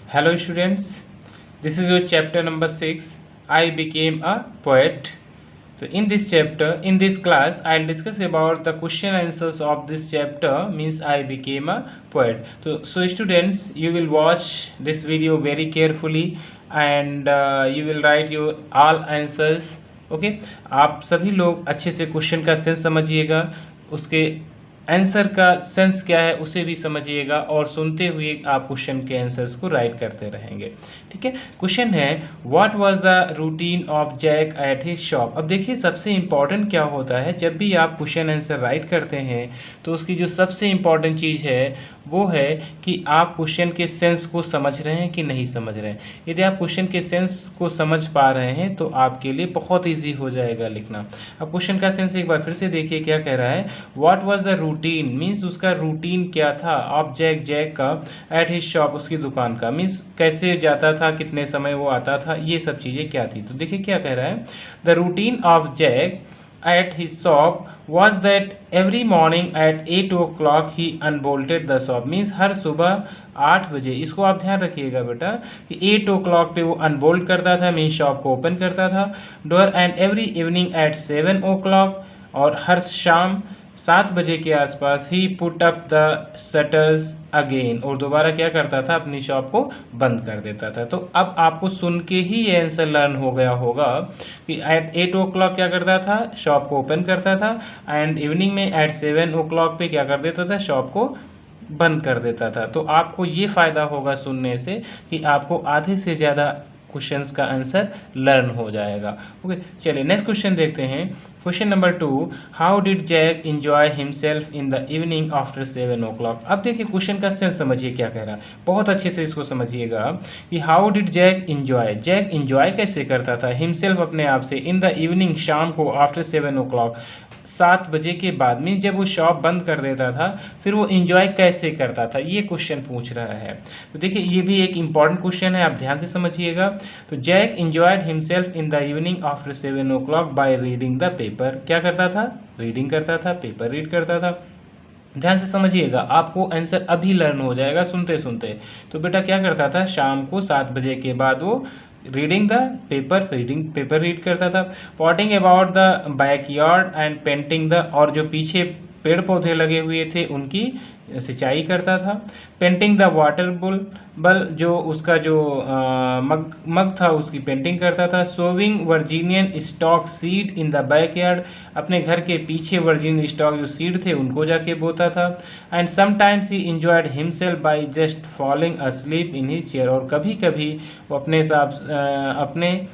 Hello students, this is your chapter number 6. I became a poet. So in this chapter, in this class, I'll discuss about the question answers of this chapter, means I became a poet. So students, you will watch this video very carefully and you will write your all answers. Okay आप सभी लोग अच्छे से question का sense समझिएगा, उसके answer का sense क्या है उसे भी समझिएगा और सुनते हुए आप क्वेश्चन के आंसर्स को राइट करते रहेंगे। ठीक है, क्वेश्चन है what was the routine of Jack at his shop. अब देखिए सबसे इम्पॉर्टेंट क्या होता है, जब भी आप क्वेश्चन आंसर राइट करते हैं तो उसकी जो सबसे इम्पॉर्टेंट चीज़ है वो है कि आप क्वेश्चन के सेंस को समझ रहे हैं कि नहीं समझ रहे हैं। यदि आप क्वेश्चन के सेंस को समझ पा रहे हैं तो आपके लिए बहुत ईजी हो जाएगा लिखना। अब क्वेश्चन का सेंस एक बार फिर से देखिए क्या कह रहा है, what was the routine means उसका रूटीन क्या था, ऑफ जैक जैक का, एट हिज शॉप उसकी दुकान का, मीन्स कैसे जाता था, कितने समय वो आता था, ये सब चीज़ें क्या थी। तो देखिए क्या कह रहा है, the routine of Jack at his shop was that every morning at 8 o'clock he unbolted the shop, means हर सुबह 8 बजे, इसको आप ध्यान रखिएगा बेटा कि 8 o'clock पे वो अनबोल्ट करता था, मीन्स शॉप को ओपन करता था। Door and every evening at 7 o'clock, और हर शाम 7 बजे के आसपास ही put up the shutters again, और दोबारा क्या करता था, अपनी शॉप को बंद कर देता था। तो अब आपको सुन के ही ये आंसर लर्न हो गया होगा कि एट 8 o'clock क्या करता था, शॉप को ओपन करता था, एंड इवनिंग में एट 7 o'clock पे क्या कर देता था, शॉप को बंद कर देता था। तो आपको ये फ़ायदा होगा सुनने से कि आपको आधे से ज़्यादा क्वेश्चंस का आंसर लर्न हो जाएगा। ओके, चलिए नेक्स्ट क्वेश्चन देखते हैं। Question number 2, how did Jack enjoy himself in the evening after 7 o'clock। अब देखिए क्वेश्चन का सेंस समझिए क्या कह रहा है, बहुत अच्छे से इसको समझिएगा कि how did Jack enjoy, Jack enjoy कैसे करता था हिमसेल्फ अपने आप से, इन द इवनिंग शाम को, आफ्टर 7 o'clock 7 बजे के बाद, मीन्स जब वो शॉप बंद कर देता था फिर वो इंजॉय कैसे करता था, ये क्वेश्चन पूछ रहा है। तो देखिए ये भी एक इम्पॉर्टेंट क्वेश्चन है, आप ध्यान से समझिएगा। तो Jack enjoyed himself in the evening after 7 o'clock by reading the paper, क्या करता था, रीडिंग करता था, पेपर रीड करता था। ध्यान से समझिएगा, आपको आंसर अभी लर्न हो जाएगा सुनते सुनते। तो बेटा क्या करता था, शाम को 7 बजे के बाद वो reading the paper, paper read करता था। Potting about the backyard and painting the, और जो पीछे पेड़ पौधे लगे हुए थे उनकी सिंचाई करता था। पेंटिंग द वाटर बल, जो उसका जो मग था उसकी पेंटिंग करता था। Sowing Virginian stock seed in the backyard, अपने घर के पीछे वर्जीनियन स्टॉक जो सीड थे उनको जाके बोता था। And sometimes he enjoyed himself by just falling asleep in his chair, और कभी कभी वो अपने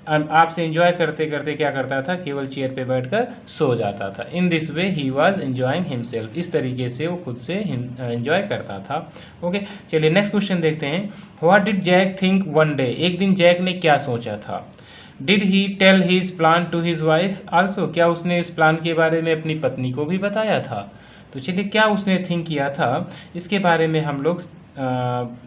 आपसे एंजॉय करते करते क्या करता था, केवल चेयर पे बैठकर सो जाता था। In this way he was enjoying himself, इस तरीके से वो खुद से एंजॉय करता था। ओके, चलिए नेक्स्ट क्वेश्चन देखते हैं। What did Jack think one day, एक दिन जैक ने क्या सोचा था। Did he tell his plan to his wife also, क्या उसने इस प्लान के बारे में अपनी पत्नी को भी बताया था। तो चलिए क्या उसने थिंक किया था इसके बारे में हम लोग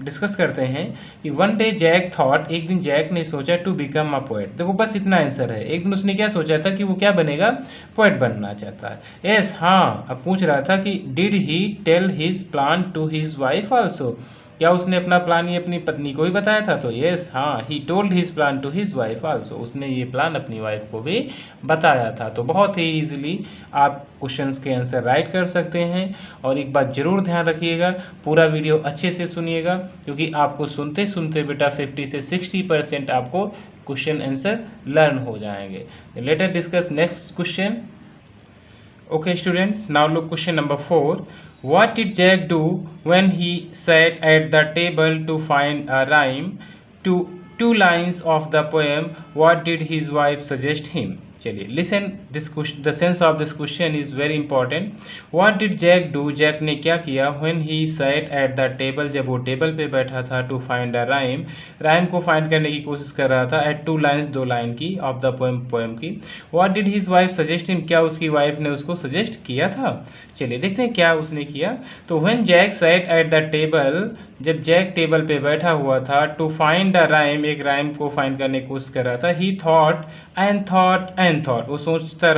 डिस्कस करते हैं कि वन डे जैक थॉट, एक दिन जैक ने सोचा टू बिकम अ पोएट। देखो बस इतना आंसर है, एक दिन उसने क्या सोचा था कि वो क्या बनेगा, पोएट बनना चाहता है। यस, हाँ, अब पूछ रहा था कि did he tell his plan to his wife also, क्या उसने अपना प्लान ये अपनी पत्नी को भी बताया था। तो यस, हाँ, he told his plan to his wife also, उसने ये प्लान अपनी वाइफ को भी बताया था। तो बहुत ही ईजिली आप क्वेश्चंस के आंसर राइट कर सकते हैं। और एक बात जरूर ध्यान रखिएगा, पूरा वीडियो अच्छे से सुनिएगा क्योंकि आपको सुनते सुनते बेटा 50 से 60% आपको क्वेश्चन आंसर लर्न हो जाएंगे। Let us discuss next question. Okay students, now look question number 4. What did Jack do when he sat at the table to find a rhyme to 2 lines of the poem? What did his wife suggest him? चलिए listen this question, the sense of this question is very important. What did Jack do, Jack ने क्या किया, when he sat at the table, जब वो table पे बैठा था, to find a rhyme, rhyme को फाइंड करने की कोशिश कर रहा था, एट 2 लाइन्स, 2 लाइन की, ऑफ द पोएम की। What did his wife suggest him, क्या उसकी वाइफ ने उसको सजेस्ट किया था। चलिए देखते हैं क्या उसने किया। तो when Jack sat at the table, जब जैक टेबल पे बैठा हुआ था, टू फाइंड अ राइम, एक राइम को फाइंड करने की कोशिश कर रहा था, he thought and thought and thought, वो सोचता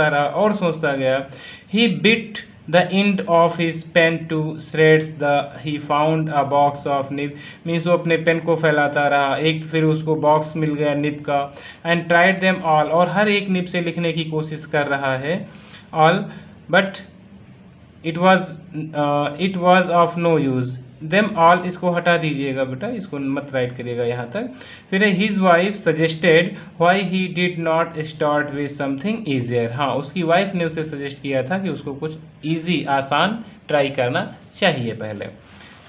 रहा और सोचता गया। He bit the end of his pen to shreds the he found a box of nib means वो अपने पेन को फैलाता रहा, एक फिर उसको बॉक्स मिल गया निब का, एंड ट्राइड देम ऑल, और हर एक निब से लिखने की कोशिश कर रहा है, all but it was of no use them all, इसको हटा दीजिएगा बेटा, इसको मत राइट करिएगा यहाँ तक। फिर his wife suggested why he did not start with something easier, हाँ उसकी वाइफ ने उसे सजेस्ट किया था कि उसको कुछ ईजी आसान ट्राई करना चाहिए पहले।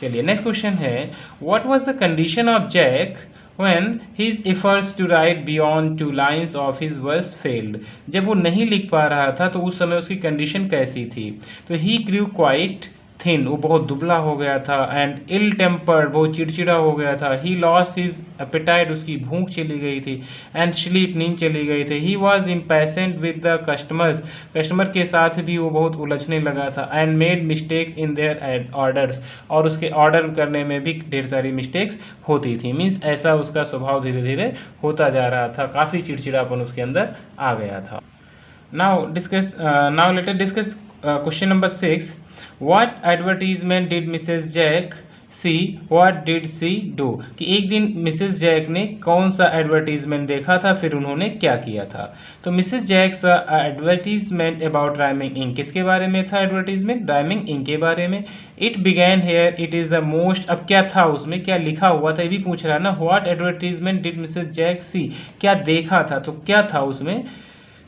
चलिए नेक्स्ट क्वेश्चन है, what was the condition of Jack when his efforts to write beyond 2 lines of his verse failed, जब वो नहीं लिख पा रहा था तो उस समय उसकी कंडीशन कैसी थी? तो he grew quite thin, वो बहुत दुबला हो गया था, एंड इल टेम्पर्ड, बहुत चिड़चिड़ा हो गया था, ही लॉस्ट हिज एपेटाइट, उसकी भूख चली गई थी, एंड स्लीप, नींद चली गई थी, ही was impatient with the customers, customer के साथ भी वो बहुत उलझने लगा था, and made mistakes in their orders, और उसके ऑर्डर करने में भी ढेर सारी मिस्टेक्स होती थी। मीन्स ऐसा उसका स्वभाव धीरे धीरे होता जा रहा था, काफ़ी चिड़चिड़ापन उसके अंदर आ गया था। Now let us discuss question number 6, What advertisement did Mrs. Jack see? What did she do? कि एक दिन मिसेस जैक ने कौन सा एडवर्टीजमेंट देखा था, फिर उन्होंने क्या किया था? तो मिसेस जैक सा एडवर्टीजमेंट अबाउट राइमिंग इंक, किसके बारे में था एडवर्टीजमेंट? राइमिंग इंक के बारे में। It began here, it is the most, अब क्या था उसमें, क्या लिखा हुआ था, ये भी पूछ रहा है ना। What advertisement did Mrs Jack see, क्या देखा था, तो क्या था उसमें,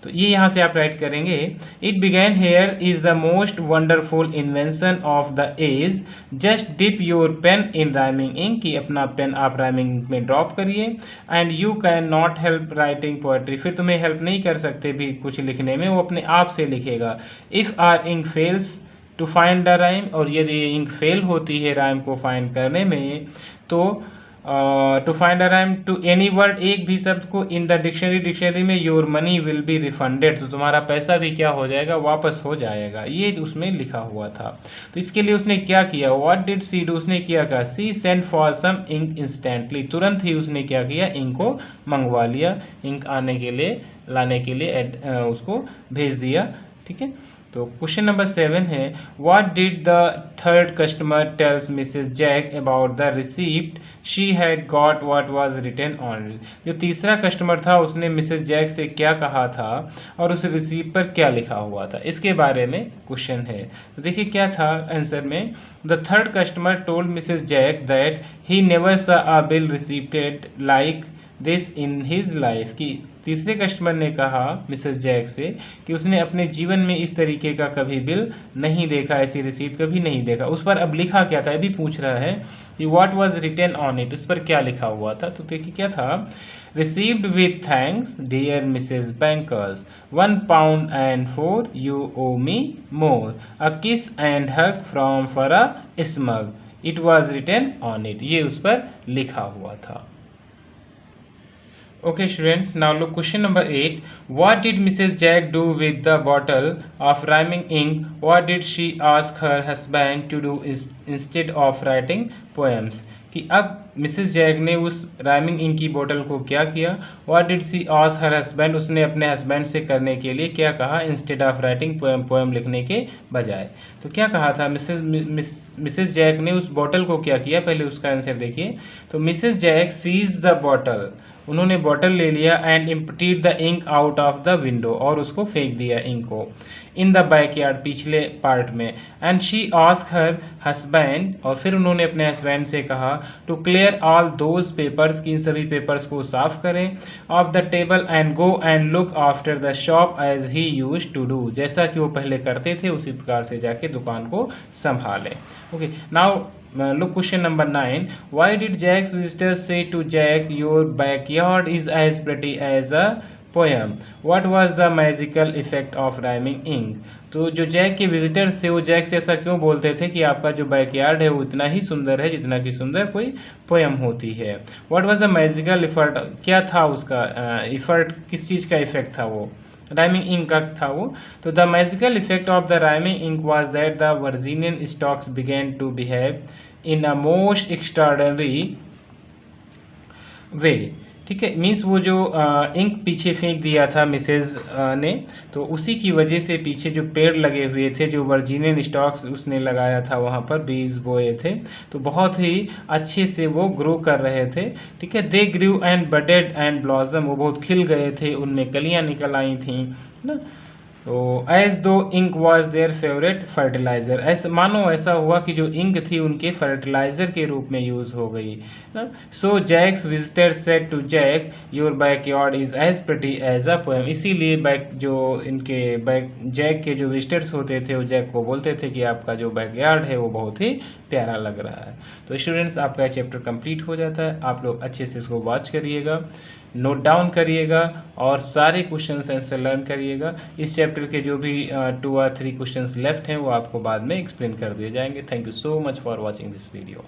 तो ये यहाँ से आप राइट करेंगे, it began here is the most wonderful invention of the age, just dip your pen in rhyming ink, कि अपना पेन आप राइमिंग इंक में ड्रॉप करिए, and you can not help writing poetry, फिर तुम्हें हेल्प नहीं कर सकते भी कुछ लिखने में, वो अपने आप से लिखेगा। If our ink fails to find the rhyme, और यदि इंक फेल होती है राइम को फाइंड करने में, तो to find a rhyme to any word, एक भी शब्द को इन द डिक्शनरी में, your money will be refunded, तो तुम्हारा पैसा भी क्या हो जाएगा, वापस हो जाएगा, ये उसमें लिखा हुआ था। तो इसके लिए उसने क्या किया, व्हाट डिड सी डू, उसने क्या कहा, she send for some ink instantly, तुरंत ही उसने क्या किया, इंक को मंगवा लिया, इंक आने के लिए, लाने के लिए उसको भेज दिया। ठीक है, तो क्वेश्चन नंबर 7 है, what did the third customer tells Mrs Jack about the receipt she had got what was written on it, जो तीसरा कस्टमर था उसने मिसेस जैक से क्या कहा था और उस रिसीप्ट पर क्या लिखा हुआ था, इसके बारे में क्वेश्चन है। तो देखिए क्या था आंसर में, the third customer told Mrs Jack that he never saw a bill receipted like this in his life, कि तीसरे कस्टमर ने कहा मिसेस जैक से कि उसने अपने जीवन में इस तरीके का कभी बिल नहीं देखा, ऐसी रिसीप्ट कभी नहीं देखा। उस पर अब लिखा क्या था, ये भी पूछ रहा है कि what was written on it, उस पर क्या लिखा हुआ था। तो देखिए क्या था, received with thanks dear Mrs Bankers, £1 and 4 you owe me more, a kiss and hug from for a smug, it was written on it, ये उस पर लिखा हुआ था। Okay students, now look question number 8. What did Mrs. Jack do with the bottle of rhyming ink? What did she ask her husband to do instead of writing poems? कि अब Mrs Jack ने उस rhyming ink की बोतल को क्या किया, what did she ask her husband, उसने अपने हस्बैंड से करने के लिए क्या कहा, instead of writing poem, poem लिखने के बजाय। तो क्या कहा था, मिसेस जैक ने उस बोतल को क्या किया, पहले उसका आंसर देखिए। तो Mrs Jack seize the bottle, उन्होंने बॉटल ले लिया, and emptied the ink out of the window, और उसको फेंक दिया इंक को, इन द बैकयार्ड, पिछले पार्ट में, and she ask her husband, और फिर उन्होंने अपने हस्बैंड से कहा to clear all those papers, की इन सभी पेपर्स को साफ करें, off the table and go and look after the shop as he used to do, जैसा कि वो पहले करते थे उसी प्रकार से जाके दुकान को संभालें। Okay, now look question number 9. Why did Jack's visitors say to Jack, your backyard is as pretty as a poem? What was the magical effect of rhyming ink? तो जो जैक के विजिटर्स थे वो जैक से ऐसा क्यों बोलते थे कि आपका जो बैकयार्ड है वो इतना ही सुंदर है जितना कि सुंदर कोई पोएम होती है। What was the magical effort, क्या था उसका इफर्ट, किस चीज़ का इफेक्ट था, वो राइमिंग इंक का था वो। तो the magical effect of the rhyming ink was that the Virginian stocks began to behave in a most extraordinary way. ठीक है, मीन्स वो जो इंक पीछे फेंक दिया था मिसेज ने, तो उसी की वजह से पीछे जो पेड़ लगे हुए थे, जो वर्जिनियन स्टॉक्स उसने लगाया था वहाँ पर बीज बोए थे, तो बहुत ही अच्छे से वो ग्रो कर रहे थे। ठीक है, दे ग्रू एंड बडेड एंड ब्लॉसम, वो बहुत खिल गए थे, उनमें कलियाँ निकल आई थी ना। तो as though ink was their favourite fertiliser, ऐसा मानो ऐसा हुआ कि जो इंक थी उनके फर्टिलाइज़र के रूप में यूज़ हो गई ना। So Jack's visitor said to Jack your backyard is as pretty as a poem, इसीलिए जैक के जो विजिटर्स होते थे वो जैक को बोलते थे कि आपका जो बैकयार्ड है वो बहुत ही प्यारा लग रहा है। तो स्टूडेंट्स, आपका चैप्टर कंप्लीट हो जाता है। आप लोग अच्छे से इसको वॉच करिएगा, नोट डाउन करिएगा और सारे क्वेश्चंस आंसर लर्न करिएगा। इस चैप्टर के जो भी 2 और 3 क्वेश्चंस लेफ्ट हैं वो आपको बाद में एक्सप्लेन कर दिए जाएंगे। Thank you so much for watching this video.